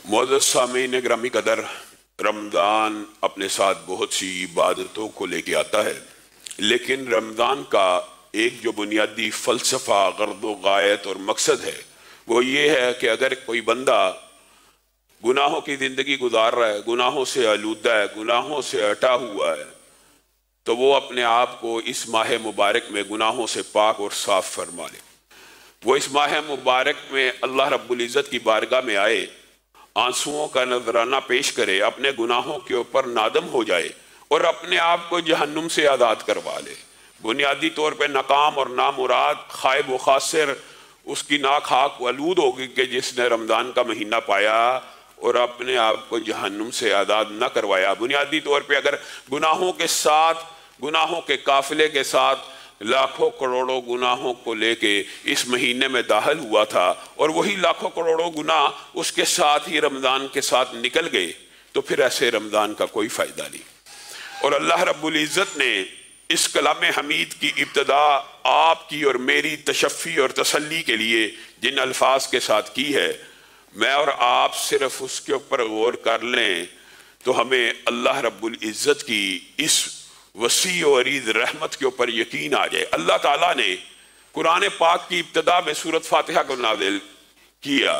معزز سامعین گرامی قدر، رمضان اپنے ساتھ بہت سی عبادتوں کو لے کے آتا ہے، لیکن رمضان کا ایک جو بنیادی فلسفہ، غرض و غایت اور مقصد ہے وہ یہ ہے کہ اگر کوئی بندہ گناہوں کی زندگی گزار رہا ہے، گناہوں سے آلودہ ہے، گناہوں سے ہٹا ہوا ہے، تو وہ اپنے آپ کو اس ماہ مبارک میں گناہوں سے پاک اور صاف فرما لے۔ وہ اس ماہ مبارک میں اللہ رب العزت کی بارگاہ میں آئے، آنسوؤں کا نذرانہ پیش کرے، اپنے گناہوں کے اوپر نادم ہو جائے اور اپنے آپ کو جہنم سے آزاد کروا لے۔ بنیادی طور پہ ناکام اور نامراد، خائب و خاسر اس کی ناک ہاک آلود ہوگی کہ جس نے رمضان کا مہینہ پایا اور اپنے آپ کو جہنم سے آزاد نہ کروایا۔ بنیادی طور پہ اگر گناہوں کے ساتھ، گناہوں کے قافلے کے ساتھ لاکھوں کروڑوں گناہوں کو لے کے اس مہینے میں داخل ہوا تھا اور وہی لاکھوں کروڑوں گناہ اس کے ساتھ ہی رمضان کے ساتھ نکل گئے، تو پھر ایسے رمضان کا کوئی فائدہ نہیں۔ اور اللہ رب العزت نے اس کلام حمید کی ابتدا آپ کی اور میری تشفی اور تسلی کے لیے جن الفاظ کے ساتھ کی ہے، میں اور آپ صرف اس کے اوپر غور کر لیں تو ہمیں اللہ رب العزت کی اس وسیع و عریض رحمت کے اوپر یقین آ جائے۔ اللہ تعالیٰ نے قرآن پاک کی ابتدا میں سورۃ فاتحہ کو نازل کیا،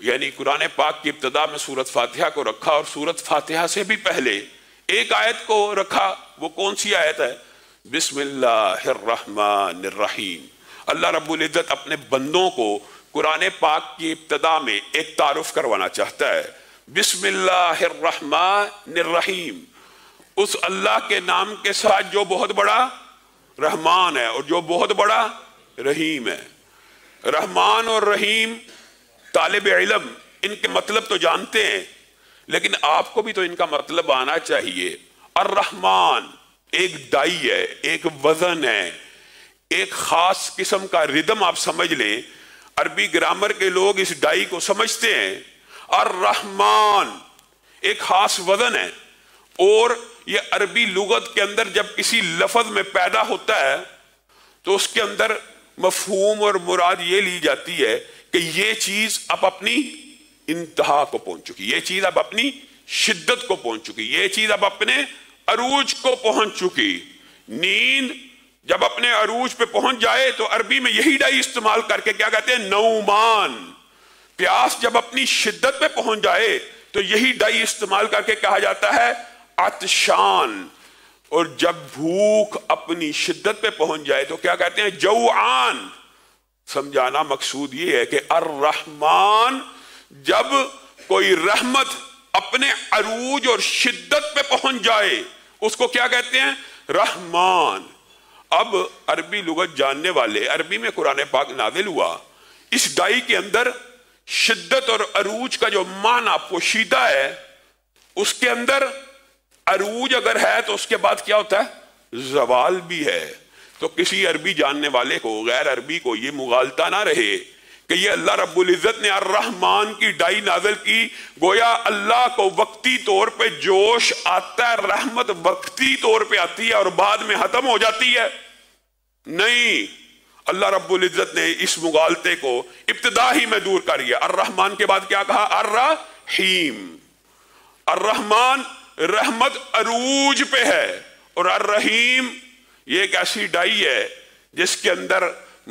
یعنی قرآن پاک کی ابتدا میں سورۃ فاتحہ کو رکھا، اور سورۃ فاتحہ سے بھی پہلے ایک آیت کو رکھا۔ وہ کون سی آیت ہے؟ بسم اللہ الرحمن الرحیم۔ اللہ رب العزت اپنے بندوں کو قرآن پاک کی ابتدا میں ایک تعارف کروانا چاہتا ہے۔ بسم اللہ الرحمن الرحیم، اس اللہ کے نام کے ساتھ جو بہت بڑا رحمان ہے اور جو بہت بڑا رحیم ہے۔ رحمان اور رحیم طالب علم ان کے مطلب تو جانتے ہیں، لیکن آپ کو بھی تو ان کا مطلب آنا چاہیے۔ الرحمان ایک ڈائی ہے، ایک وزن ہے، ایک خاص قسم کا ردم آپ سمجھ لیں۔ عربی گرامر کے لوگ اس ڈائی کو سمجھتے ہیں۔ الرحمان ایک خاص وزن ہے، اور یہ عربی لغت کے اندر جب کسی لفظ میں پیدا ہوتا ہے تو اس کے اندر مفہوم اور مراد یہ لی جاتی ہے کہ یہ چیز اب اپنی انتہا کو پہنچ چکی، یہ چیز اب اپنی شدت کو پہنچ چکی، یہ چیز اب اپنے عروج کو پہنچ چکی۔ نیند جب اپنے عروج پہ پہنچ جائے تو عربی میں یہی ڈائی استعمال کر کے کیا کہتے ہیں؟ نومان۔ پیاس جب اپنی شدت پہ پہنچ جائے تو یہی ڈائی استعمال کر کے کہا جاتا ہے عطشان۔ اور جب بھوک اپنی شدت پہ پہنچ جائے تو کیا کہتے ہیں؟ جوعان۔ سمجھانا مقصود یہ ہے کہ الرحمن جب کوئی رحمت اپنے عروج اور شدت پہ پہنچ جائے اس کو کیا کہتے ہیں؟ رحمان۔ اب عربی لغت جاننے والے، عربی میں قرآن پاک نازل ہوا، اس ڈائی کے اندر شدت اور عروج کا جو معنی پوشیدہ ہے، اس کے اندر عروج اگر ہے تو اس کے بعد کیا ہوتا ہے؟ زوال بھی ہے۔ تو کسی عربی جاننے والے کو، غیر عربی کو یہ مغالطہ نہ رہے کہ یہ اللہ رب العزت نے الرحمن کی ڈائی نازل کی، گویا اللہ کو وقتی طور پہ جوش آتا ہے، رحمت وقتی طور پہ آتی ہے اور بعد میں ختم ہو جاتی ہے۔ نہیں، اللہ رب العزت نے اس مغالطے کو ابتدا ہی میں دور کر دیا۔ الرحمن کے بعد کیا کہا؟ الرحیم۔ الرحمن رحمت عروج پہ ہے، اور الرحیم یہ ایک ایسی ڈائی ہے جس کے اندر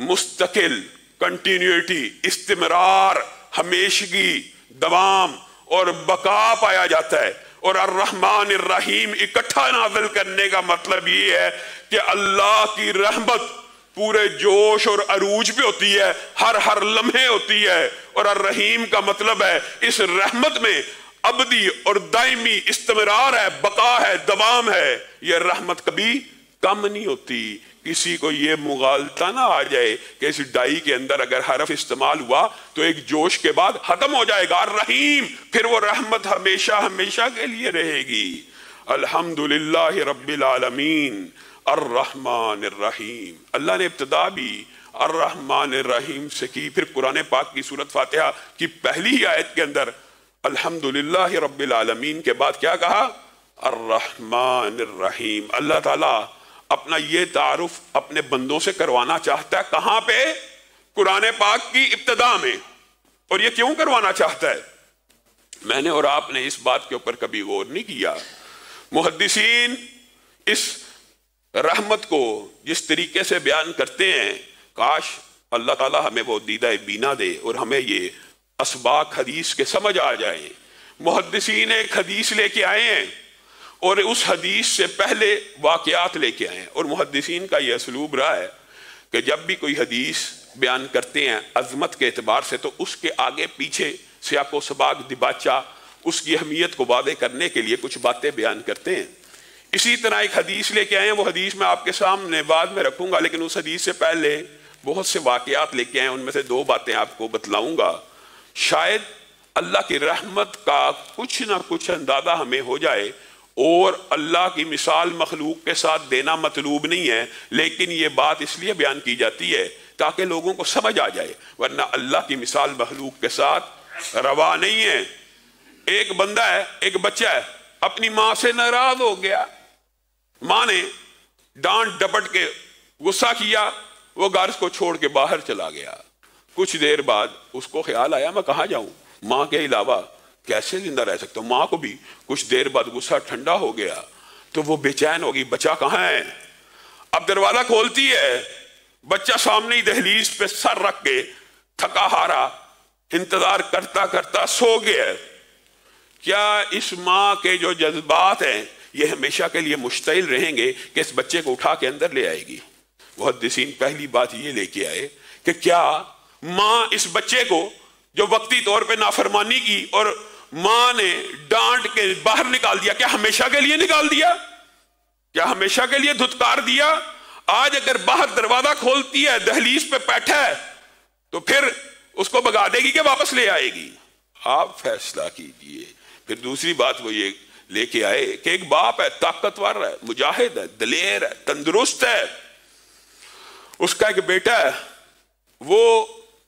مستقل، کنٹینیوٹی، استمرار، ہمیشگی، دوام اور بقا پایا جاتا ہے۔ اور الرحمن الرحیم اکٹھا نازل کرنے کا مطلب یہ ہے کہ اللہ کی رحمت پورے جوش اور عروج پہ ہوتی ہے، ہر لمحے ہوتی ہے۔ اور الرحیم کا مطلب ہے اس رحمت میں ابدی اور دائمی استمرار ہے، بقا ہے، دوام ہے۔ یہ رحمت کبھی کم نہیں ہوتی۔ کسی کو یہ مغالطہ نہ آ جائے کہ اس ڈائی کے اندر اگر حرف استعمال ہوا تو ایک جوش کے بعد ختم ہو جائے گا الرحیم، پھر وہ رحمت ہمیشہ ہمیشہ کے لیے رہے گی۔ الحمدللہ رب العالمین الرحمن الرحیم۔ اللہ نے ابتدا بھی الرحمن الرحیم سے کی، پھر قرآن پاک کی سورۃ فاتحہ کی پہلی ہی آیت کے اندر الحمدللہ رب العالمین کے بعد کیا کہا؟ الرحمن الرحیم۔ اللہ تعالیٰ اپنا یہ تعارف اپنے بندوں سے کروانا چاہتا ہے، کہاں پہ؟ قرآن پاک کی ابتدا میں۔ اور یہ کیوں کروانا چاہتا ہے؟ میں نے اور آپ نے اس بات کے اوپر کبھی غور نہیں کیا؟ محدثین اس رحمت کو جس طریقے سے بیان کرتے ہیں، کاش اللہ تعالیٰ ہمیں وہ دیدہ بینا دے اور ہمیں یہ اسباق حدیث کے سمجھ آ جائیں۔ محدثین ایک حدیث لے کے آئے ہیں اور اس حدیث سے پہلے واقعات لے کے آئے ہیں، اور محدثین کا یہ اسلوب رہا ہے کہ جب بھی کوئی حدیث بیان کرتے ہیں عظمت کے اعتبار سے تو اس کے آگے پیچھے سیاق و سباق دباچہ اس کی اہمیت کو واضح کرنے کے لیے کچھ باتیں بیان کرتے ہیں۔ اسی طرح ایک حدیث لے کے آئے ہیں، وہ حدیث میں آپ کے سامنے بعد میں رکھوں گا، لیکن اس حدیث سے پہلے بہت سے واقعات لے کے آئے ہیں، ان میں سے 2 باتیں آپ کو بتلاؤں گا، شاید اللہ کی رحمت کا کچھ نہ کچھ اندازہ ہمیں ہو جائے۔ اور اللہ کی مثال مخلوق کے ساتھ دینا مطلوب نہیں ہے، لیکن یہ بات اس لیے بیان کی جاتی ہے تاکہ لوگوں کو سمجھ آ جائے، ورنہ اللہ کی مثال مخلوق کے ساتھ روا نہیں ہے۔ ایک بندہ ہے، ایک بچہ ہے، اپنی ماں سے ناراض ہو گیا، ماں نے ڈانٹ ڈپٹ کے غصہ کیا، وہ گھر کو چھوڑ کے باہر چلا گیا۔ کچھ دیر بعد اس کو خیال آیا میں کہاں جاؤں، ماں کے علاوہ کیسے زندہ رہ سکتا ہوں۔ ماں کو بھی کچھ دیر بعد غصہ ٹھنڈا ہو گیا تو وہ بے چین ہوگی، بچہ کہاں ہے؟ اب دروازہ کھولتی ہے، بچہ سامنے ہی دہلیز پہ سر رکھ کے تھکا ہارا انتظار کرتا کرتا سو گیا۔ کیا اس ماں کے جو جذبات ہیں یہ ہمیشہ کے لیے مشتعل رہیں گے کہ اس بچے کو اٹھا کے اندر لے آئے گی؟ محدثین پہلی بات یہ لے کے آئے کہ کیا ماں اس بچے کو جو وقتی طور پہ نافرمانی کی اور ماں نے ڈانٹ کے باہر نکال دیا، کیا ہمیشہ کے لیے نکال دیا؟ کیا ہمیشہ کے لیے دھتکار دیا؟ آج اگر باہر دروازہ کھولتی ہے، دہلیز پہ بیٹھا ہے، تو پھر اس کو بھگا دے گی کہ واپس لے آئے گی؟ آپ فیصلہ کیجئے۔ پھر دوسری بات وہ یہ لے کے آئے کہ ایک باپ ہے، طاقتور ہے، مجاہد ہے، دلیر ہے، تندرست ہے، اس کا ایک بیٹا ہے، وہ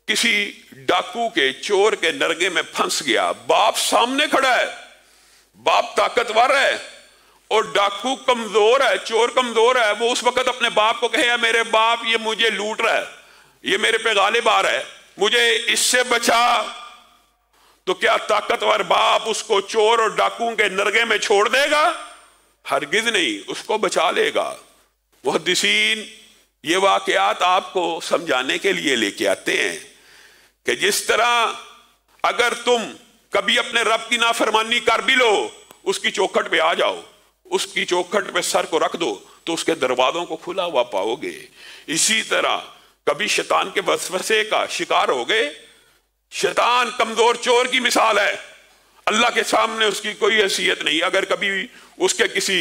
کسی ڈاکو کے چور کے نرگے میں پھنس گیا، باپ سامنے کھڑا ہے، باپ طاقتور ہے اور ڈاکو کمزور ہے، چور کمزور ہے۔ وہ اس وقت اپنے باپ کو کہے میرے باپ یہ مجھے لوٹ رہا ہے، یہ میرے پہ غالب آ رہا ہے، مجھے اس سے بچا۔ تو کیا طاقتور باپ اس کو چور اور ڈاکو کے نرگے میں چھوڑ دے گا؟ ہرگز نہیں، اس کو بچا لے گا۔ محدثین یہ واقعات آپ کو سمجھانے کے لیے لے کے آتے ہیں کہ جس طرح اگر تم کبھی اپنے رب کی نافرمانی کر بھی لو، اس کی چوکھٹ پہ آ جاؤ، اس کی چوکھٹ پہ سر کو رکھ دو تو اس کے دروازوں کو کھلا ہوا پاؤ گے۔ اسی طرح کبھی شیطان کے وسوسے کا شکار ہو گئے، شیطان کمزور چور کی مثال ہے، اللہ کے سامنے اس کی کوئی حیثیت نہیں، اگر کبھی اس کے کسی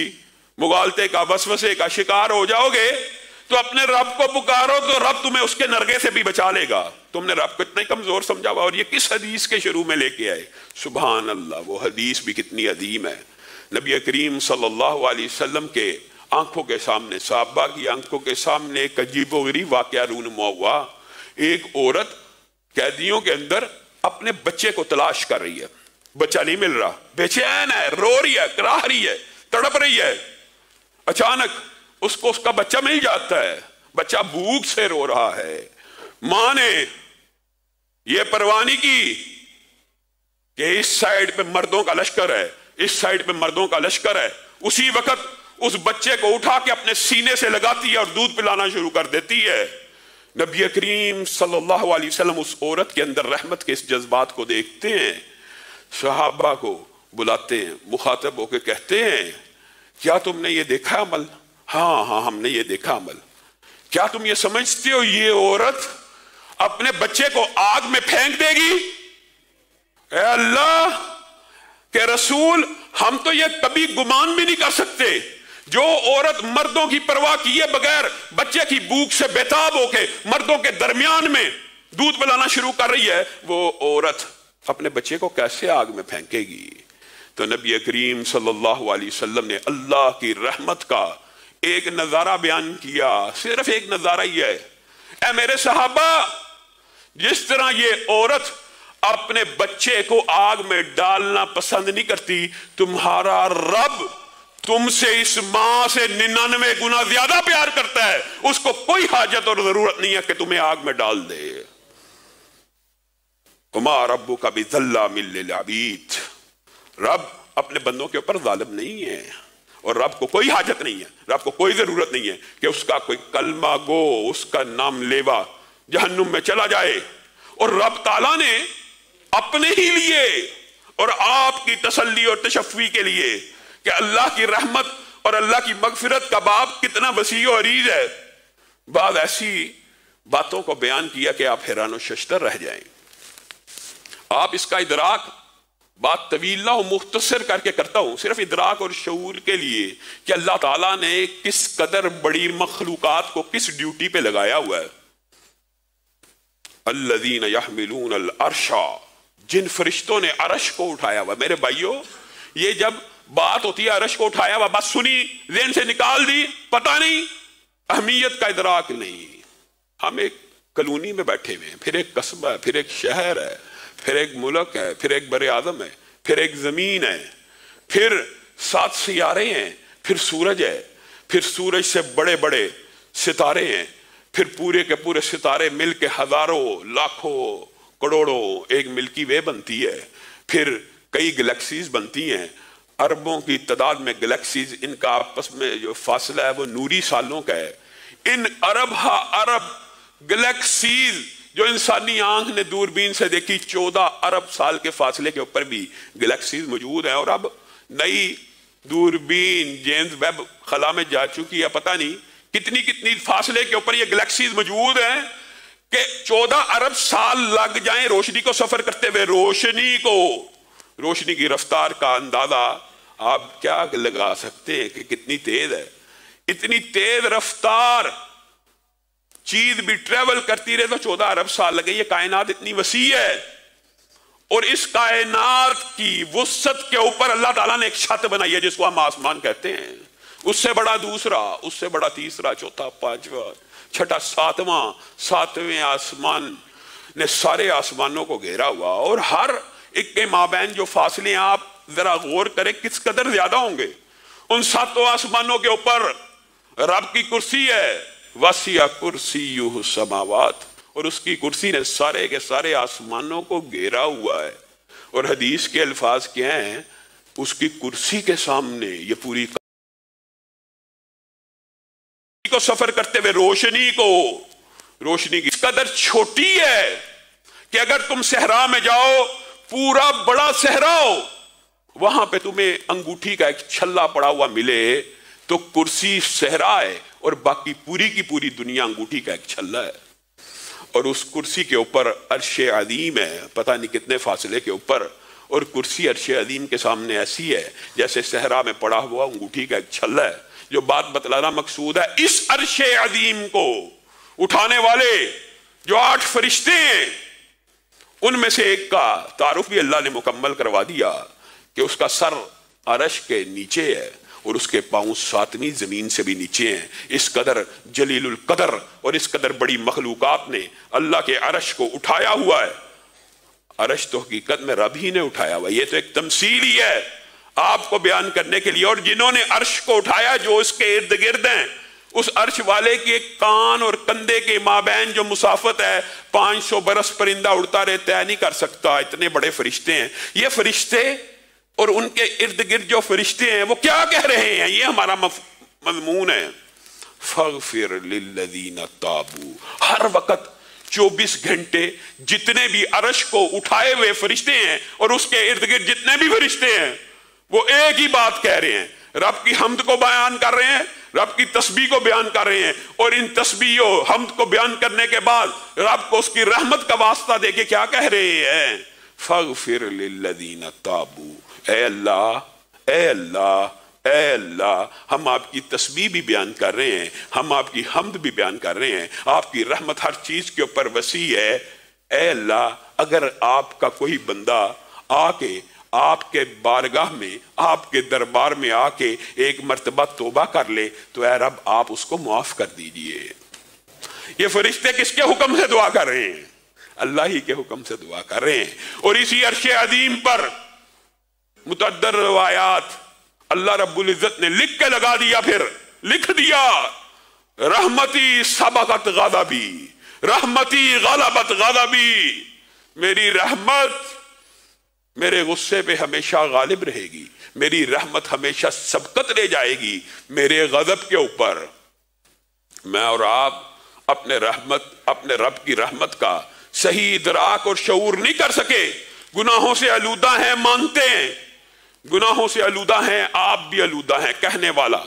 مغالطے کا وسوسے کا شکار ہو جاؤ گے تو اپنے رب کو پکارو تو رب تمہیں اس کے نرگے سے بھی بچا لے گا۔ تم نے رب کو اتنا کمزور سمجھا ہوا، اور یہ کس حدیث کے شروع میں لے کے آئے؟ سبحان اللہ، وہ حدیث بھی کتنی عظیم ہے۔ نبی کریم صلی اللہ علیہ وسلم کے آنکھوں کے سامنے، صحابہ کی آنکھوں کے سامنے ایک عجیب و غریب واقعہ رونما ہوا۔ ایک عورت قیدیوں کے اندر اپنے بچے کو تلاش کر رہی ہے، بچہ نہیں مل رہا، بے چین ہے، رو رہی ہے، کراہ رہی ہے، تڑپ رہی ہے۔ اچانک اس کو اس کا بچہ مل جاتا ہے، بچہ بھوک سے رو رہا ہے۔ ماں نے یہ پرواہ نہیں کی کہ اس سائیڈ پہ مردوں کا لشکر ہے، اس سائیڈ پہ مردوں کا لشکر ہے، اسی وقت اس بچے کو اٹھا کے اپنے سینے سے لگاتی ہے اور دودھ پلانا شروع کر دیتی ہے۔ نبی کریم صلی اللہ علیہ وسلم اس عورت کے اندر رحمت کے اس جذبات کو دیکھتے ہیں، صحابہ کو بلاتے ہیں، مخاطب ہو کے کہتے ہیں کیا تم نے یہ دیکھا عمل؟ ہاں ہم نے یہ دیکھا عمل۔ کیا تم یہ سمجھتے ہو یہ عورت اپنے بچے کو آگ میں پھینک دے گی؟ اے اللہ کے رسول، ہم تو یہ کبھی گمان بھی نہیں کر سکتے۔ جو عورت مردوں کی پرواہ کیے بغیر بچے کی بھوک سے بیتاب ہو کے مردوں کے درمیان میں دودھ پلانا شروع کر رہی ہے، وہ عورت اپنے بچے کو کیسے آگ میں پھینکے گی؟ تو نبی کریم صلی اللہ علیہ وسلم نے اللہ کی رحمت کا ایک نظارہ بیان کیا، صرف ایک نظارہ ہی ہے۔ اے میرے صحابہ، جس طرح یہ عورت اپنے بچے کو آگ میں ڈالنا پسند نہیں کرتی، تمہارا رب تم سے اس ماں سے 99 گنا زیادہ پیار کرتا ہے، اس کو کوئی حاجت اور ضرورت نہیں ہے کہ تمہیں آگ میں ڈال دے۔ وما ربک بظلام للعبید، رب اپنے بندوں کے اوپر ظالم نہیں ہے، اور رب کو کوئی حاجت نہیں ہے، رب کو کوئی ضرورت نہیں ہے کہ اس کا کوئی کلمہ گو، اس کا نام لیوا جہنم میں چلا جائے۔ اور رب تعالیٰ نے اپنے ہی لیے اور آپ کی تسلی اور تشفی کے لیے کہ اللہ کی رحمت اور اللہ کی مغفرت کا باب کتنا وسیع و عریض ہے، بعض ایسی باتوں کو بیان کیا کہ آپ حیران و ششدر رہ جائیں۔ آپ اس کا ادراک، بات طویل نہ ہو، مختصر کر کے کرتا ہوں، صرف ادراک اور شعور کے لیے کہ اللہ تعالیٰ نے کس قدر بڑی مخلوقات کو کس ڈیوٹی پہ لگایا ہوا ہے۔ الذین یحملون العرش، جن فرشتوں نے عرش کو اٹھایا ہوا۔ میرے بھائیو، یہ جب بات ہوتی ہے عرش کو اٹھایا ہوا، بات سنی، ذہن سے نکال دی، پتہ نہیں، اہمیت کا ادراک نہیں۔ ہم ایک کلونی میں بیٹھے ہوئے ہیں، پھر ایک قصبہ ہے، پھر ایک شہر ہے، پھر ایک ملک ہے، پھر ایک بر اعظم ہے، پھر ایک زمین ہے، پھر 7 سیارے ہیں، پھر سورج ہے، پھر سورج سے بڑے بڑے ستارے ہیں، پھر پورے کے پورے ستارے مل کے ہزاروں، لاکھوں، کروڑوں ایک ملکی وے بنتی ہے، پھر کئی گلیکسیز بنتی ہیں، اربوں کی تعداد میں گلیکسیز، ان کا آپس میں جو فاصلہ ہے وہ نوری سالوں کا ہے۔ ان ارب ہا ارب گلیکسیز جو انسانی آنکھ نے دوربین سے دیکھی، 14 ارب سال کے فاصلے کے اوپر بھی گلیکسیز موجود ہیں، اور اب نئی دوربین جیمز ویب خلا میں جا چکی ہے، پتہ نہیں کتنی فاصلے کے اوپر یہ گلیکسیز موجود ہیں کہ 14 ارب سال لگ جائیں روشنی کو سفر کرتے ہوئے۔ روشنی کی رفتار کا اندازہ آپ کیا لگا سکتے ہیں کہ کتنی تیز ہے؟ اتنی تیز رفتار چیز بھی ٹریول کرتی رہے تو 14 ارب سال لگے۔ یہ کائنات اتنی وسیع ہے، اور اس کائنات کی وسعت کے اوپر اللہ تعالیٰ نے ایک چھت بنائی ہے جس کو ہم آسمان کہتے ہیں۔ اس سے بڑا دوسرا، اس سے بڑا تیسرا، چوتھا، پانچواں، چھٹا، ساتویں آسمان نے سارے آسمانوں کو گھیرا ہوا، اور ہر ایک کے مابین جو فاصلے ہیں آپ ذرا غور کریں کس قدر زیادہ ہوں گے۔ ان 7 آسمانوں کے اوپر رب کی کرسی ہے، وسیع کرسیہ السماوات، اور اس کی کرسی نے سارے کے سارے آسمانوں کو گھیرا ہوا ہے۔ اور حدیث کے الفاظ کیا ہیں؟ اس کی کرسی کے سامنے یہ پوری کو سفر کرتے ہوئے روشنی کی اس قدر چھوٹی ہے کہ اگر تم صحرا میں جاؤ، پورا بڑا صحرا ہو، وہاں پہ تمہیں انگوٹھی کا ایک چھلا پڑا ہوا ملے تو کرسی صحرا ہے اور باقی پوری کی پوری دنیا انگوٹھی کا ایک چھلا ہے۔ اور اس کرسی کے اوپر عرش عظیم ہے، پتہ نہیں کتنے فاصلے کے اوپر، اور کرسی عرش عظیم کے سامنے ایسی ہے جیسے صحرا میں پڑا ہوا انگوٹھی کا ایک چھلا ہے۔ جو بات بتلانا مقصود ہے، اس عرش عظیم کو اٹھانے والے جو 8 فرشتے ہیں، ان میں سے ایک کا تعارف بھی اللہ نے مکمل کروا دیا کہ اس کا سر عرش کے نیچے ہے اور اس کے پاؤں 7ویں زمین سے بھی نیچے ہیں۔ اس قدر جلیل القدر اور اس قدر بڑی مخلوقات نے اللہ کے عرش کو اٹھایا ہوا ہے۔ عرش تو حقیقت میں رب ہی نے اٹھایا ہوا ہے، یہ تو ایک تمثیل ہی ہے آپ کو بیان کرنے کے لیے۔ اور جنہوں نے عرش کو اٹھایا، جو اس کے ارد گرد ہیں، اس عرش والے کے کان اور کندھے کے مابین جو مسافت ہے 500 برس پرندہ اڑتا رہے طے نہیں کر سکتا، اتنے بڑے فرشتے ہیں۔ یہ فرشتے اور ان کے ارد گرد جو فرشتے ہیں وہ کیا کہہ رہے ہیں؟ یہ ہمارا مضمون ہے۔ فاغفر للذین تابوا، ہر وقت 24 گھنٹے جتنے بھی عرش کو اٹھائے ہوئے فرشتے ہیں اور اس کے ارد گرد جتنے بھی فرشتے ہیں وہ ایک ہی بات کہہ رہے ہیں، رب کی حمد کو بیان کر رہے ہیں، رب کی تسبیح کو بیان کر رہے ہیں، اور ان تسبیح و حمد کو بیان کرنے کے بعد رب کو اس کی رحمت کا واسطہ دے کے کیا کہہ رہے ہیں؟ فاغفر للذین تابوا، اے اللہ، اے اللہ، اے اللہ، ہم آپ کی تسبیح بھی بیان کر رہے ہیں، ہم آپ کی حمد بھی بیان کر رہے ہیں، آپ کی رحمت ہر چیز کے اوپر وسیع ہے۔ اے اللہ، اگر آپ کا کوئی بندہ آ کے آپ کے بارگاہ میں، آپ کے دربار میں آ کے ایک مرتبہ توبہ کر لے تو اے رب آپ اس کو معاف کر دیجئے۔ یہ فرشتے کس کے حکم سے دعا کر رہے ہیں؟ اللہ ہی کے حکم سے دعا کر رہے ہیں۔ اور اسی عرش عظیم پر متعدد روایات اللہ رب العزت نے لکھ کے لگا دیا، پھر لکھ دیا، رحمتی سبقت غضبی، رحمتی غلبت غضبی، میری رحمت میرے غصے پہ ہمیشہ غالب رہے گی، میری رحمت ہمیشہ سبقت لے جائے گی میرے غضب کے اوپر۔ میں اور آپ اپنے رب کی رحمت کا صحیح ادراک اور شعور نہیں کر سکے، گناہوں سے آلودہ ہیں، مانتے ہیں گناہوں سے آلودہ ہیں، آپ بھی آلودہ ہیں۔ کہنے والا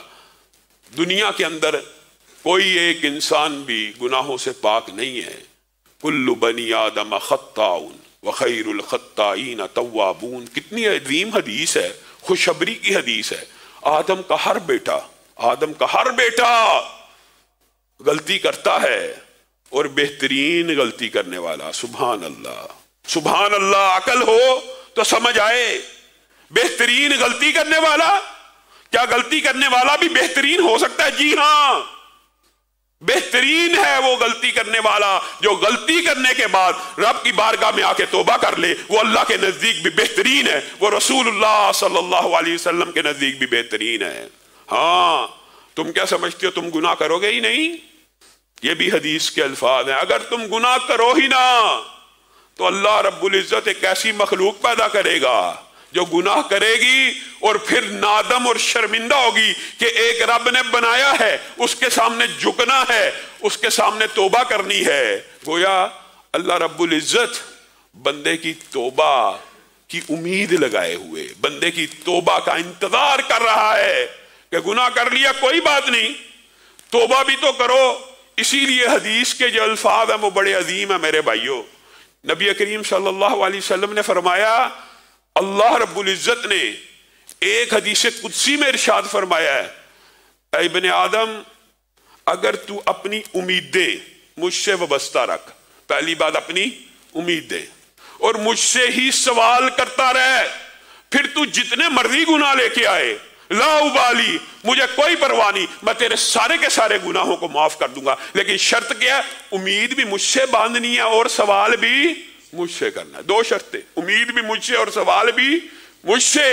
دنیا کے اندر کوئی ایک انسان بھی گناہوں سے پاک نہیں ہے۔ کل بنی آدم خطاء وخیر الخطائین توابون، کتنی عظیم حدیث ہے، خوشخبری کی حدیث ہے۔ آدم کا ہر بیٹا غلطی کرتا ہے، اور بہترین غلطی کرنے والا، سبحان اللہ، عقل ہو تو سمجھ آئے، بہترین غلطی کرنے والا، کیا غلطی کرنے والا بھی بہترین ہو سکتا ہے؟ جی ہاں، بہترین ہے وہ غلطی کرنے والا جو غلطی کرنے کے بعد رب کی بارگاہ میں آ کے توبہ کر لے، وہ اللہ کے نزدیک بھی بہترین ہے، وہ رسول اللہ صلی اللہ علیہ وسلم کے نزدیک بھی بہترین ہے۔ ہاں، تم کیا سمجھتے ہو تم گناہ کرو گے ہی نہیں؟ یہ بھی حدیث کے الفاظ ہیں، اگر تم گناہ کرو ہی نہ تو اللہ رب العزت ایک ایسی مخلوق پیدا کرے گا جو گناہ کرے گی اور پھر نادم اور شرمندہ ہوگی کہ ایک رب نے بنایا ہے، اس کے سامنے جھکنا ہے، اس کے سامنے توبہ کرنی ہے۔ گویا اللہ رب العزت بندے کی توبہ کی امید لگائے ہوئے، بندے کی توبہ کا انتظار کر رہا ہے کہ گناہ کر لیا کوئی بات نہیں، توبہ بھی تو کرو۔ اسی لیے حدیث کے جو الفاظ ہیں وہ بڑے عظیم ہیں میرے بھائیوں۔ نبی کریم صلی اللہ علیہ وسلم نے فرمایا، اللہ رب العزت نے ایک حدیث قدسی میں ارشاد فرمایا ہے، اے ابن آدم اگر تو اپنی امیدیں مجھ سے وابستہ رکھ، پہلی بات اپنی امیدیں، اور مجھ سے ہی سوال کرتا رہے، پھر تو جتنے مرضی گناہ لے کے آئے، لا ابالی، مجھے کوئی پرواہ نہیں، میں تیرے سارے کے سارے گناہوں کو معاف کر دوں گا، لیکن شرط کیا ہے؟ امید بھی مجھ سے باندھنی ہے اور سوال بھی مجھ سے کرنا ہے۔ دو شرطیں، امید بھی مجھ سے اور سوال بھی مجھ سے۔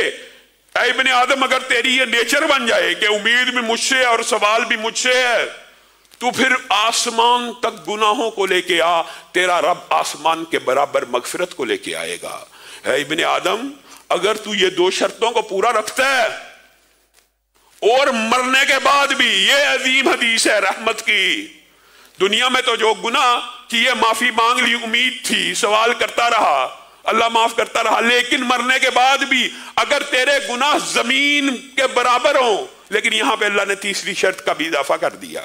اے ابن آدم اگر تیری یہ نیچر بن جائے کہ امید بھی مجھ سے اور سوال بھی مجھ سے ہے، تو پھر آسمان تک گناہوں کو لے کے آ، تیرا رب آسمان کے برابر مغفرت کو لے کے آئے گا۔ اے ابن آدم اگر تو یہ دو شرطوں کو پورا رکھتا ہے اور مرنے کے بعد بھی، یہ عظیم حدیث ہے رحمت کی، دنیا میں تو جو گناہ کیے معافی مانگ لی، امید تھی، سوال کرتا رہا، اللہ معاف کرتا رہا، لیکن مرنے کے بعد بھی اگر تیرے گناہ زمین کے برابر ہوں، لیکن یہاں پہ اللہ نے تیسری شرط کا بھی اضافہ کر دیا،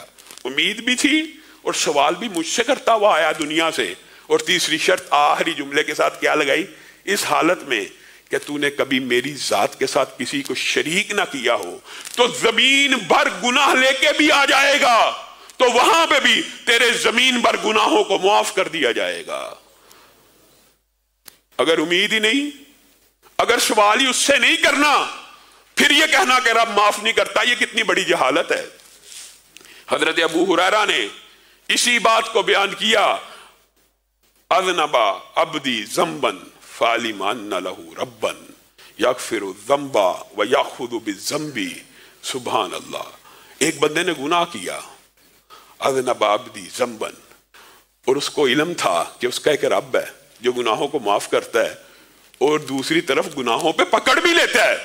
امید بھی تھی اور سوال بھی مجھ سے کرتا ہوا آیا دنیا سے، اور تیسری شرط آخری جملے کے ساتھ کیا لگائی؟ اس حالت میں کہ تو نے کبھی میری ذات کے ساتھ کسی کو شریک نہ کیا ہو، تو زمین بھر گناہ لے کے بھی آ جائے گا تو وہاں پہ بھی تیرے زمین بھر گناہوں کو معاف کر دیا جائے گا۔ اگر امید ہی نہیں، اگر سوال ہی اس سے نہیں کرنا، پھر یہ کہنا کہ رب معاف نہیں کرتا، یہ کتنی بڑی جہالت ہے۔ حضرت ابو ہریرہ نے اسی بات کو بیان کیا، اذنب عبدی ذنبا فعلم ان لہ ربا یغفر الذنب ویأخذ بالذنب، سبحان اللہ۔ ایک بندے نے گناہ کیا، اذنب عبدی ذنبا، اور اس کو علم تھا کہ اس کا ایک رب ہے جو گناہوں کو معاف کرتا ہے، اور دوسری طرف گناہوں پہ پکڑ بھی لیتا ہے۔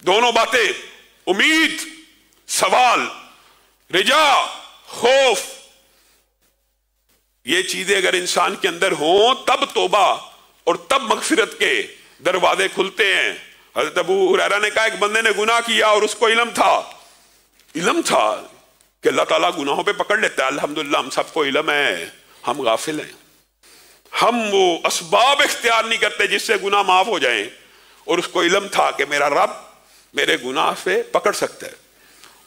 دونوں باتیں، امید، سوال، رجا، خوف، یہ چیزیں اگر انسان کے اندر ہوں تب توبہ اور تب مغفرت کے دروازے کھلتے ہیں۔ حضرت ابو ہریرہ نے کہا ایک بندے نے گناہ کیا اور اس کو علم تھا کہ اللہ تعالیٰ گناہوں پہ پکڑ لیتا ہے۔ الحمدللہ ہم سب کو علم ہے، ہم غافل ہیں، ہم وہ اسباب اختیار نہیں کرتے جس سے گناہ معاف ہو جائیں، اور اس کو علم تھا کہ میرا رب میرے گناہ سے پکڑ سکتا ہے،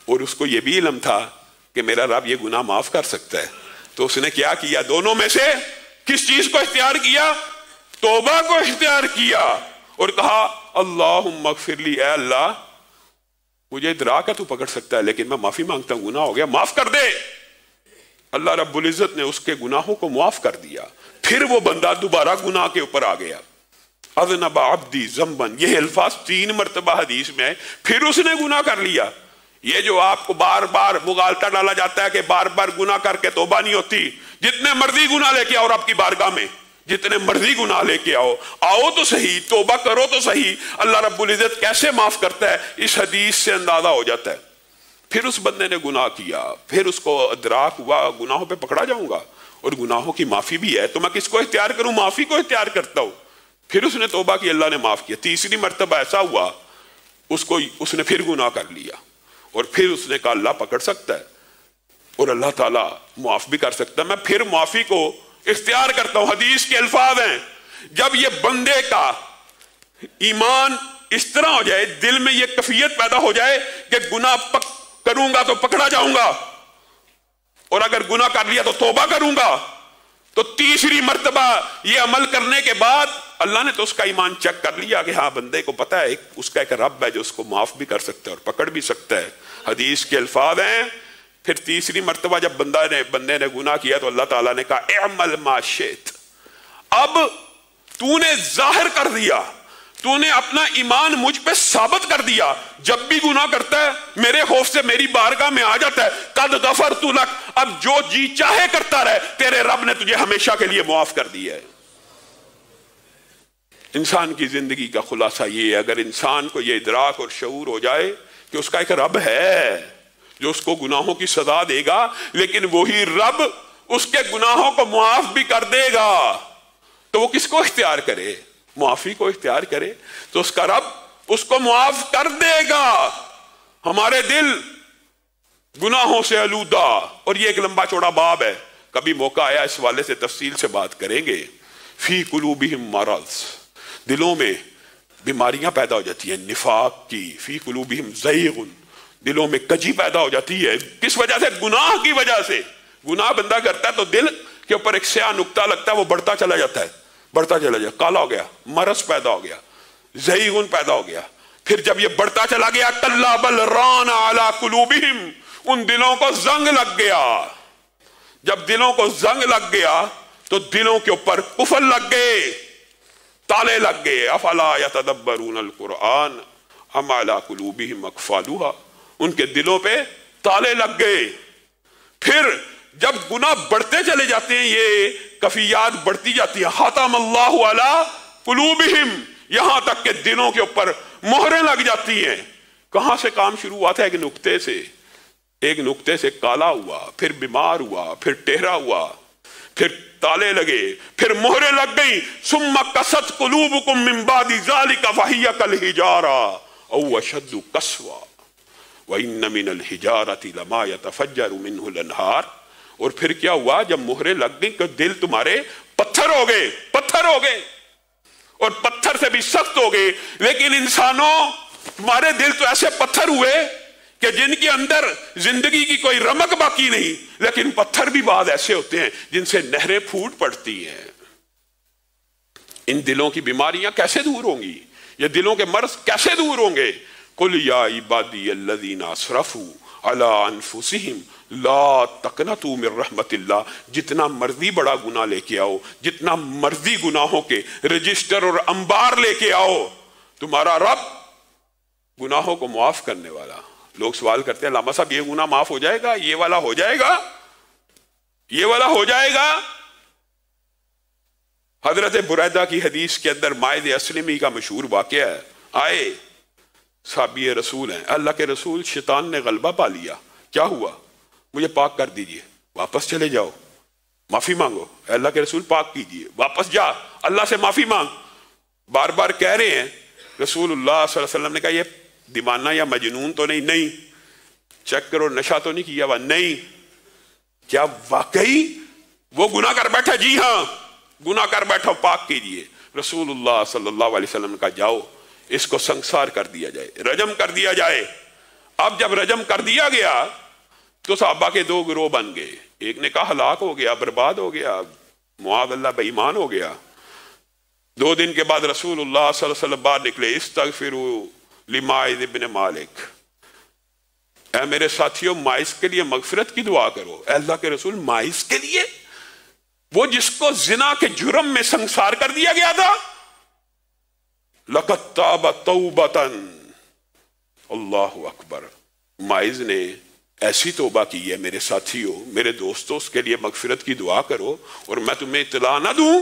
اور اس کو یہ بھی علم تھا کہ میرا رب یہ گناہ معاف کر سکتا ہے۔ تو اس نے کیا کیا؟ دونوں میں سے کس چیز کو اختیار کیا؟ توبہ کو اختیار کیا، اور کہا اللہم اغفر لی، اے اللہ مجھے ادراک ہے تو پکڑ سکتا ہے، لیکن میں معافی مانگتا ہوں، گناہ ہو گیا، معاف کر دے۔ اللہ رب العزت نے اس کے گناہوں کو معاف کر دیا، پھر وہ بندہ دوبارہ گناہ کے اوپر آ گیا۔ اذنب عبدی ذنبا، یہ الفاظ 3 مرتبہ حدیث میں ہے، پھر اس نے گناہ کر لیا۔ یہ جو آپ کو بار بار مغالطہ ڈالا جاتا ہے کہ بار بار گناہ کر کے توبہ نہیں ہوتی، جتنے مرضی گناہ لے کے اور آپ کی بارگاہ میں، جتنے مرضی گناہ لے کے آؤ تو صحیح، توبہ کرو تو صحیح، اللہ رب العزت کیسے معاف کرتا ہے اس حدیث سے اندازہ ہو جاتا ہے۔ پھر اس بندے نے گناہ کیا، پھر اس کو ادراک ہوا گناہوں پہ پکڑا جاؤں گا اور گناہوں کی معافی بھی ہے، تو میں کس کو اختیار کروں؟ معافی کو اختیار کرتا ہوں۔ پھر اس نے توبہ کی، اللہ نے معاف کیا۔ تیسری مرتبہ ایسا ہوا اس نے پھر گناہ کر لیا، اور پھر اس نے کہا اللہ پکڑ سکتا ہے اور اللہ تعالیٰ معاف بھی کر سکتا ہے، میں پھر معافی کو اختیار کرتا ہوں۔ حدیث کے الفاظ ہیں، جب یہ بندے کا ایمان اس طرح ہو جائے، دل میں یہ کیفیت پیدا ہو جائے کہ گناہ کروں گا تو پکڑا جاؤں گا، اور اگر گناہ کر لیا تو توبہ کروں گا، تو تیسری مرتبہ یہ عمل کرنے کے بعد اللہ نے تو اس کا ایمان چیک کر لیا کہ ہاں بندے کو پتا ہے اس کا ایک رب ہے جو اس کو معاف بھی کر سکتا ہے اور پکڑ بھی سکتا ہے۔ حدیث کے الفاظ ہیں، پھر تیسری مرتبہ جب بندے نے گناہ کیا تو اللہ تعالیٰ نے کہا اعمل ما شئت، اب تو نے ظاہر کر دیا، تو نے اپنا ایمان مجھ پہ ثابت کر دیا، جب بھی گناہ کرتا ہے میرے خوف سے میری بارگاہ میں آ جاتا ہے، قد غفرت لک، اب جو جی چاہے کرتا رہے، تیرے رب نے تجھے ہمیشہ کے لیے معاف کر دیا ہے۔ انسان کی زندگی کا خلاصہ یہ ہے، اگر انسان کو یہ ادراک اور شعور ہو جائے کہ اس کا ایک رب ہے جو اس کو گناہوں کی سزا دے گا، لیکن وہی رب اس کے گناہوں کو معاف بھی کر دے گا، تو وہ کس کو اختیار کرے؟ معافی کو اختیار کرے تو اس کا رب اس کو معاف کر دے گا۔ ہمارے دل گناہوں سے آلودہ، اور یہ ایک لمبا چوڑا باب ہے، کبھی موقع آیا اس والے سے تفصیل سے بات کریں گے۔ فی قلوبہم مرض، دلوں میں بیماریاں پیدا ہو جاتی ہیں نفاق کی، فی قلوبہم زیغ، دلوں میں کجی پیدا ہو جاتی ہے، کس وجہ سے؟ گناہ کی وجہ سے۔ گناہ بندہ کرتا ہے تو دل کے اوپر ایک سیاہ نقطہ لگتا ہے، وہ بڑھتا چلا جاتا ہے، بڑھتا چلا جاتا، کالا ہو گیا، مرض پیدا ہو گیا، زیغ پیدا ہو گیا۔ پھر جب یہ بڑھتا چلا گیا، کلا بل ران علی قلوبہم، ان دلوں کو زنگ لگ گیا۔ جب دلوں کو زنگ لگ گیا تو دلوں کے اوپر قفل لگ گئے، تالے لگ گئے۔ افلا یتدبرون القرآن ام علی قلوبہم اقفالها، ان کے دلوں پہ تالے لگ گئے۔ پھر جب گناہ بڑھتے چلے جاتے ہیں، یہ کفیات بڑھتی جاتی ہیں، ختم اللہ علی قلوبہم، یہاں تک کہ دلوں کے اوپر مہریں لگ جاتی ہیں۔ کہاں سے کام شروع ہوا تھا؟ ایک نقطے سے کالا ہوا، پھر بیمار ہوا، پھر ٹہرا ہوا، پھر تالے لگے، پھر مہریں لگ گئی۔ ثم قست قلوبکم من بعد ذلک فہی کالحجارہ او اشد قسوہ وَإِنَّ مِنَ الْحِجَارَةِ لَمَا يَتَفَجَّرُ مِنْهُ الْأَنْهَارُ، اور پھر کیا ہوا؟ جب مہریں لگ گئی کہ دل تمہارے پتھر ہو گئے اور پتھر سے بھی سخت ہو گئے۔ لیکن انسانوں، تمہارے دل تو ایسے پتھر ہوئے کہ جن کے اندر زندگی کی کوئی رمق باقی نہیں، لیکن پتھر بھی بعض ایسے ہوتے ہیں جن سے نہریں پھوٹ پڑتی ہیں۔ ان دلوں کی بیماریاں کیسے دور ہوں گی؟ یہ دلوں کے مرض کیسے دور ہوں گے؟ قل یا عبادی الذین اسرفوا علی انفسہم لا تقنطوا من رحمت اللہ، جتنا مرضی بڑا گناہ لے کے آؤ، جتنا مرضی گناہوں کے رجسٹر اور انبار لے کے آؤ، تمہارا رب گناہوں کو معاف کرنے والا۔ لوگ سوال کرتے ہیں علامہ صاحب یہ گناہ معاف ہو جائے گا، یہ والا ہو جائے گا، یہ والا ہو جائے گا؟ حضرت بریدہ کی حدیث کے اندر مائد اسلمی کا مشہور واقعہ ہے، آئے صحابی رسول ہیں، اللہ کے رسول شیطان نے غلبہ پا لیا، کیا ہوا؟ مجھے پاک کر دیجئے، واپس چلے جاؤ، معافی مانگو۔ اللہ کے رسول پاک کیجئے، واپس جا، اللہ سے معافی مانگ۔ بار بار کہہ رہے ہیں، رسول اللہ صلی اللہ علیہ وسلم نے کہا یہ دیوانہ یا مجنون تو نہیں، چیک کرو نشہ تو نہیں کیا ہوا، نہیں، کیا واقعی وہ گناہ کر بیٹھا؟ جی ہاں گناہ کر بیٹھا، پاک کیجئے۔ رسول اللہ صلی اللہ علیہ وسلم نے کہا جاؤ اس کو سنسار کر دیا جائے، رجم کر دیا جائے۔ اب جب رجم کر دیا گیا تو صحابہ کے دو گروہ بن گئے، ایک نے کہا ہلاک ہو گیا، برباد ہو گیا، معاذ اللہ بے ایمان ہو گیا۔ 2 دن کے بعد رسول اللہ صلی اللہ علیہ وسلم باہر نکلے، استغفروا لماعز ابن مالک، اے میرے ساتھیوں ماعز کے لیے مغفرت کی دعا کرو۔ اے اللہ کے رسول ماعز کے لیے؟ وہ جس کو زنا کے جرم میں سنسار کر دیا گیا تھا۔ لَقَدْ تَابَ تَوْبَةً، اللہ اکبر، ماعز نے ایسی توبہ کی ہے میرے ساتھیوں، میرے دوستوں، اس کے لیے مغفرت کی دعا کرو، اور میں تمہیں اطلاع نہ دوں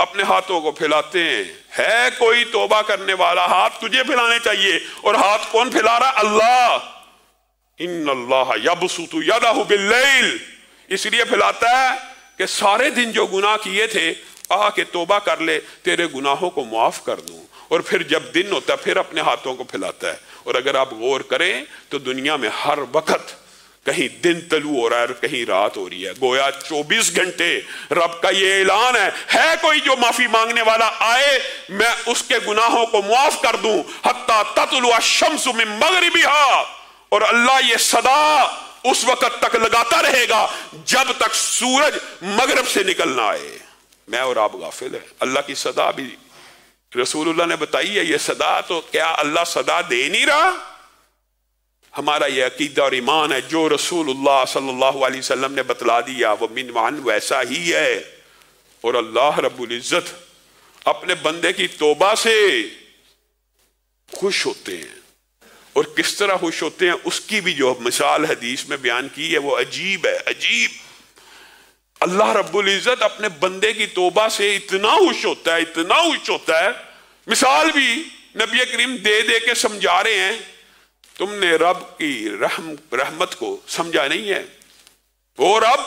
اپنے ہاتھوں کو پھیلاتے ہیں. ہے کوئی توبہ کرنے والا؟ ہاتھ تجھے پھیلانے چاہیے. اور ہاتھ کون پھیلا رہا؟ اللہ. ان اللہ یبسط یدہ باللیل. اس لیے پھیلاتا ہے کہ سارے دن جو گناہ کیے تھے آ کے توبہ کر لے، تیرے گناہوں کو معاف کر دوں. اور پھر جب دن ہوتا ہے پھر اپنے ہاتھوں کو پھیلاتا ہے. اور اگر آپ غور کریں تو دنیا میں ہر وقت کہیں دن طلوع ہو رہا ہے اور کہیں رات ہو رہی ہے. گویا 24 گھنٹے رب کا یہ اعلان ہے کوئی جو معافی مانگنے والا آئے میں اس کے گناہوں کو معاف کر دوں. حتی تطلع الشمس من مغربها. اور اللہ یہ صدا اس وقت تک لگاتا رہے گا جب تک سورج مغرب سے نکلنا آئے. میں اور آپ غافل ہیں. اللہ کی صدا بھی رسول اللہ نے بتائی ہے. یہ صدا تو کیا اللہ صدا دے نہیں رہا؟ ہمارا یہ عقیدہ اور ایمان ہے جو رسول اللہ صلی اللہ علیہ وسلم نے بتلا دیا وہ من وعن ویسا ہی ہے. اور اللہ رب العزت اپنے بندے کی توبہ سے خوش ہوتے ہیں. اور کس طرح خوش ہوتے ہیں اس کی بھی جو مثال حدیث میں بیان کی ہے وہ عجیب ہے. عجیب. اللہ رب العزت اپنے بندے کی توبہ سے اتنا خوش ہوتا ہے، اتنا خوش ہوتا ہے. مثال بھی نبی کریم دے دے کے سمجھا رہے ہیں. تم نے رب کی رحمت کو سمجھا نہیں ہے. وہ رب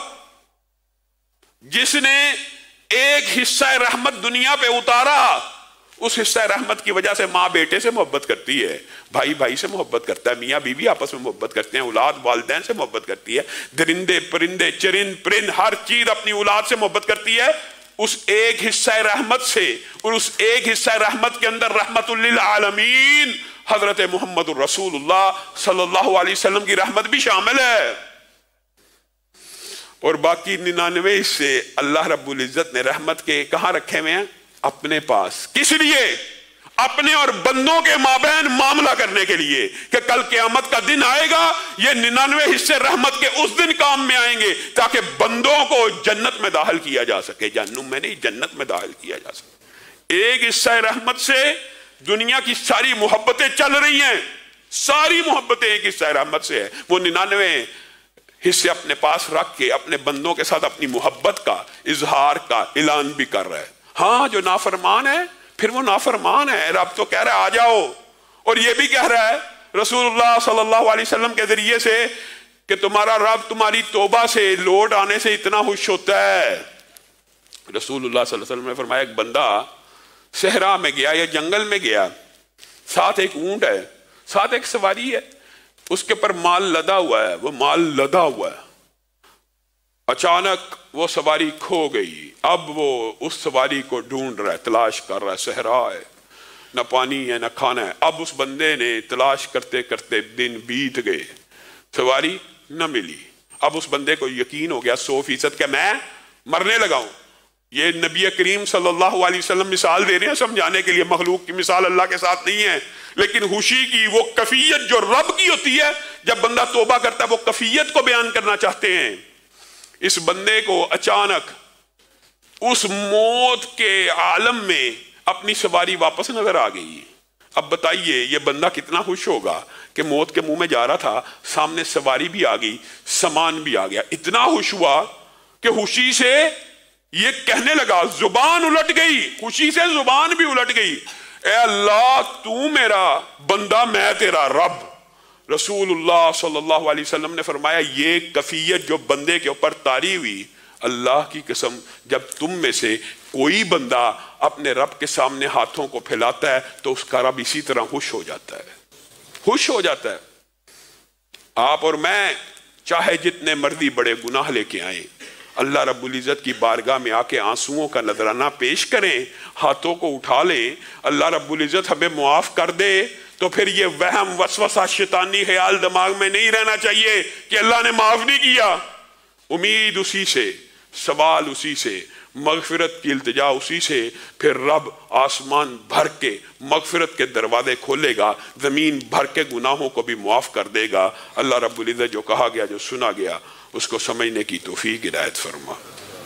جس نے ایک حصہ رحمت دنیا پہ اتارا، اس حصہ رحمت کی وجہ سے ماں بیٹے سے محبت کرتی ہے، بھائی بھائی سے محبت کرتا ہے، میاں بیوی آپس میں محبت کرتے ہیں، اولاد والدین سے محبت کرتی ہے، درندے پرندے چرند پرند ہر چیز اپنی اولاد سے محبت کرتی ہے. اس ایک حصہ رحمت سے، اور اس ایک حصہ رحمت کے اندر رحمت للعالمین حضرت محمد الرسول اللہ صلی اللہ علیہ وسلم کی رحمت بھی شامل ہے. اور باقی 99 سے اللہ رب العزت نے رحمت کے کہاں رکھے ہوئے ہیں؟ اپنے پاس. کس لیے؟ اپنے اور بندوں کے مابین معاملہ کرنے کے لیے کہ کل قیامت کا دن آئے گا، یہ 99 حصے رحمت کے اس دن کام میں آئیں گے تاکہ بندوں کو جنت میں داخل کیا جا سکے. جہنم میں نہیں، جنت میں داخل کیا جا سکے. ایک حصہ رحمت سے دنیا کی ساری محبتیں چل رہی ہیں. ساری محبتیں ایک حصہ رحمت سے ہے. وہ 99 حصے اپنے پاس رکھ کے اپنے بندوں کے ساتھ اپنی محبت کا اظہار کا اعلان بھی کر رہا ہے. ہاں جو نافرمان ہے پھر وہ نافرمان ہے. رب تو کہہ رہا ہے آ جاؤ. اور یہ بھی کہہ رہا ہے رسول اللہ صلی اللہ علیہ وسلم کے ذریعے سے کہ تمہارا رب تمہاری توبہ سے لوٹ آنے سے اتنا خوش ہوتا ہے. رسول اللہ صلی اللہ علیہ وسلم نے فرمایا ایک بندہ صحرا میں گیا یا جنگل میں گیا، ساتھ ایک اونٹ ہے، ساتھ ایک سواری ہے، اس کے پر مال لدا ہوا ہے. وہ مال لدا ہوا ہے. اچانک وہ سواری کھو گئی. اب وہ اس سواری کو ڈھونڈ رہا ہے، تلاش کر رہا ہے. صحرا ہے، نہ پانی ہے نہ کھانا ہے. اب اس بندے نے تلاش کرتے کرتے دن بیت گئے، سواری نہ ملی. اب اس بندے کو یقین ہو گیا 100% کہ میں مرنے لگا ہوں. یہ نبی کریم صلی اللہ علیہ وسلم مثال دے رہے ہیں سمجھانے کے لیے. مخلوق کی مثال اللہ کے ساتھ نہیں ہے، لیکن خوشی کی وہ کیفیت جو رب کی ہوتی ہے جب بندہ توبہ کرتا ہے وہ کیفیت کو بیان کرنا چاہتے ہیں. اس بندے کو اچانک اس موت کے عالم میں اپنی سواری واپس نظر آ گئی. اب بتائیے یہ بندہ کتنا خوش ہوگا کہ موت کے منہ میں جا رہا تھا، سامنے سواری بھی آ گئی، سامان بھی آ گیا. اتنا خوش ہوا کہ خوشی سے یہ کہنے لگا، زبان الٹ گئی، خوشی سے زبان بھی الٹ گئی، اے اللہ تو میرا بندہ میں تیرا رب. رسول اللہ صلی اللہ علیہ وسلم نے فرمایا یہ کیفیت جو بندے کے اوپر طاری ہوئی، اللہ کی قسم جب تم میں سے کوئی بندہ اپنے رب کے سامنے ہاتھوں کو پھیلاتا ہے تو اس کا رب اسی طرح خوش ہو جاتا ہے، خوش ہو جاتا ہے. آپ اور میں چاہے جتنے مرضی بڑے گناہ لے کے آئیں، اللہ رب العزت کی بارگاہ میں آ کے آنسوؤں کا نذرانہ پیش کریں، ہاتھوں کو اٹھا لیں، اللہ رب العزت ہمیں معاف کر دے، تو پھر یہ وہم وسوسہ شیطانی خیال دماغ میں نہیں رہنا چاہیے کہ اللہ نے معاف نہیں کیا. امید اسی سے، سوال اسی سے، مغفرت کی التجا اسی سے. پھر رب آسمان بھر کے مغفرت کے دروازے کھولے گا، زمین بھر کے گناہوں کو بھی معاف کر دے گا. اللہ رب العزت جو کہا گیا جو سنا گیا اس کو سمجھنے کی توفیق عنایت فرما.